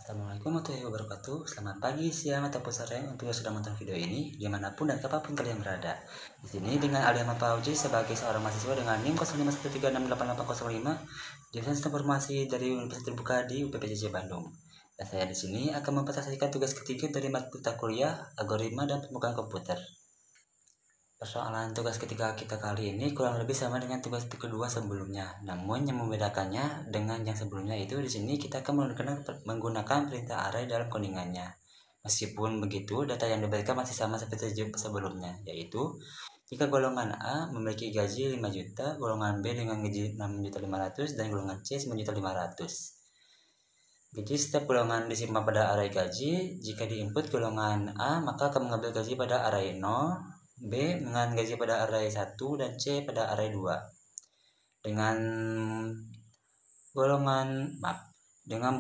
Assalamualaikum warahmatullahi wabarakatuh. Selamat pagi, siang, ataupun sore untuk yang sedang menonton video ini dimanapun dan kapanpun kalian berada. Di sini dengan Aliama Pauji sebagai seorang mahasiswa dengan NIM 0513688805 jurusan Sistem Informasi dari Universitas Terbuka di UPPJJ Bandung. Dan saya di sini akan mempresentasikan tugas ketiga dari mata kuliah algoritma dan pembukaan komputer. Persoalan tugas ketiga kita kali ini kurang lebih sama dengan tugas kedua sebelumnya. Namun yang membedakannya dengan yang sebelumnya itu di sini kita akan menggunakan perintah array dalam codingannya. Meskipun begitu, data yang diberikan masih sama seperti sebelumnya, yaitu jika golongan A memiliki gaji 5 juta, golongan B dengan gaji 6.500.000 dan golongan C 9.500.000. Gaji setiap golongan disimpan pada array gaji. Jika diinput golongan A, maka akan mengambil gaji pada array 0, B dengan gaji pada array 1 dan C pada array 2. Dengan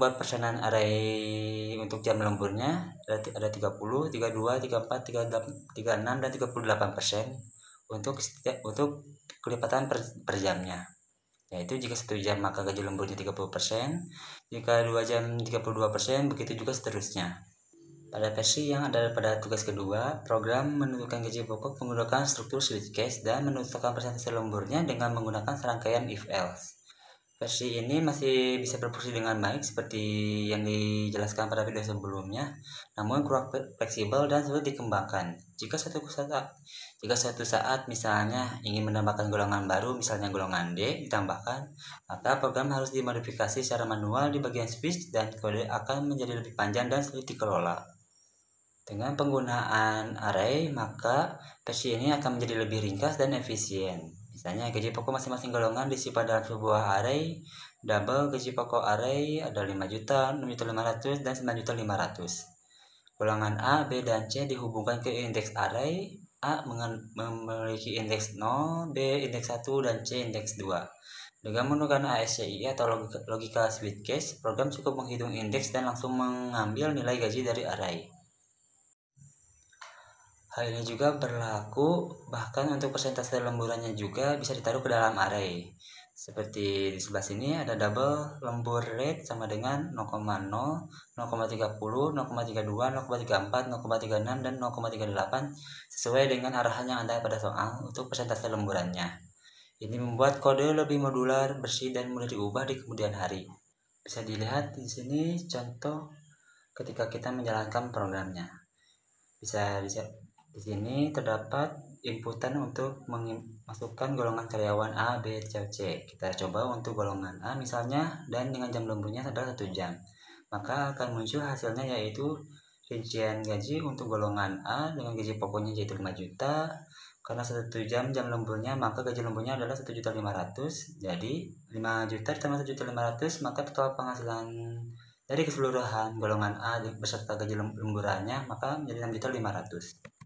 buat persenan array untuk jam lemburnya ada 30, 32, 34, 36 dan 38% untuk kelipatan per jamnya. Yaitu jika 1 jam maka gaji lemburnya 30%, jika 2 jam 32%, begitu juga seterusnya. Pada versi yang ada pada tugas kedua, program menentukan gaji pokok menggunakan struktur switch case dan menentukan persentase lemburnya dengan menggunakan serangkaian if-else. Versi ini masih bisa berfungsi dengan baik seperti yang dijelaskan pada video sebelumnya, namun kurang fleksibel dan sulit dikembangkan. Jika suatu saat misalnya ingin menambahkan golongan baru, misalnya golongan D ditambahkan, maka program harus dimodifikasi secara manual di bagian switch dan kode akan menjadi lebih panjang dan sulit dikelola. Dengan penggunaan array, maka versi ini akan menjadi lebih ringkas dan efisien. Misalnya gaji pokok masing-masing golongan disimpan dalam sebuah array. Double gaji pokok array ada 5 juta, 6.500.000 dan 9.500.000. Golongan A, B, dan C dihubungkan ke indeks array. A memiliki indeks 0, B indeks 1, dan C indeks 2. Dengan menggunakan ASCII atau logika switch case, program cukup menghitung indeks dan langsung mengambil nilai gaji dari array. Hal ini juga berlaku bahkan untuk persentase lemburannya juga bisa ditaruh ke dalam array. Seperti di sebelah sini ada double lembur rate sama dengan 0,0, 0,30, 0,32, 0,34, 0,36, dan 0,38 sesuai dengan arahan yang ada pada soal untuk persentase lemburannya. Ini membuat kode lebih modular, bersih, dan mudah diubah di kemudian hari. Bisa dilihat di sini contoh ketika kita menjalankan programnya. Di sini terdapat inputan untuk memasukkan golongan karyawan A, B, C. Kita coba untuk golongan A misalnya, dan dengan jam lemburnya adalah 1 jam. Maka akan muncul hasilnya yaitu rincian gaji untuk golongan A dengan gaji pokoknya yaitu 5 juta. Karena 1 jam lemburnya, maka gaji lemburnya adalah 1.500.000. Jadi 5 juta ditambah 1.500.000, maka total penghasilan dari keseluruhan golongan A beserta gaji lemburannya maka menjadi 6.500.000.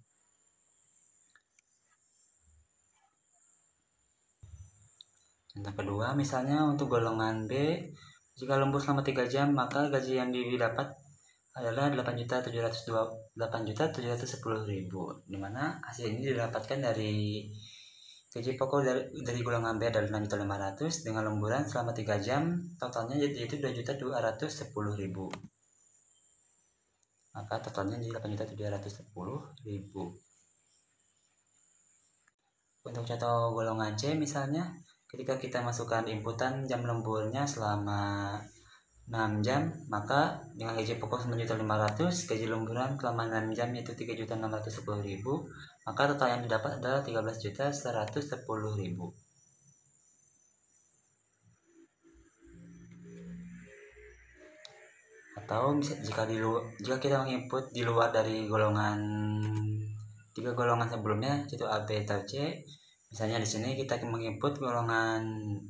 Contoh kedua, misalnya untuk golongan B, jika lembur selama 3 jam, maka gaji yang didapat adalah 8.710.000, dimana hasil ini didapatkan dari gaji pokok dari golongan B adalah 6.500.000 dengan lemburan selama 3 jam, totalnya yaitu 2.210.000. Maka totalnya jadi 8.710.000. Untuk contoh golongan C misalnya, ketika kita masukkan inputan jam lemburnya selama 6 jam, maka dengan gaji pokok 9.500.000, gaji lemburan selama 6 jam yaitu 3.610.000, maka total yang didapat adalah 13.110.000. Atau jika kita menginput di luar dari tiga golongan sebelumnya yaitu A, B, atau C, misalnya di sini kita menginput golongan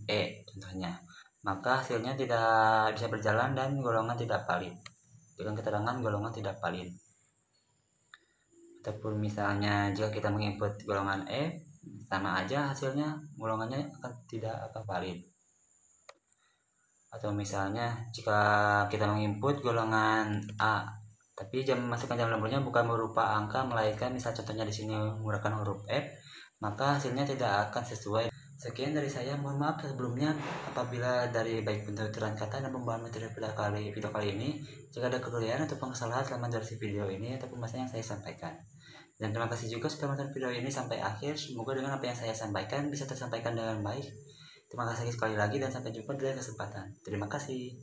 E contohnya, maka hasilnya tidak bisa berjalan dan golongan tidak valid dengan keterangan golongan tidak valid. Ataupun misalnya jika kita menginput golongan E, sama aja hasilnya golongannya tidak akan valid. Atau misalnya jika kita menginput golongan A, tapi masukkan jam lemburnya bukan berupa angka melainkan misal contohnya di sini menggunakan huruf F, maka hasilnya tidak akan sesuai Sekian dari saya, mohon maaf sebelumnya apabila dari baik penuturan kata dan pembahasan materi video kali ini jika ada kekeliruan atau kesalahan selama durasi video ini atau pembahasan yang saya sampaikan. Dan terima kasih juga sudah menonton video ini sampai akhir. Semoga dengan apa yang saya sampaikan bisa tersampaikan dengan baik. Terima kasih sekali lagi dan sampai jumpa di lain kesempatan. Terima kasih.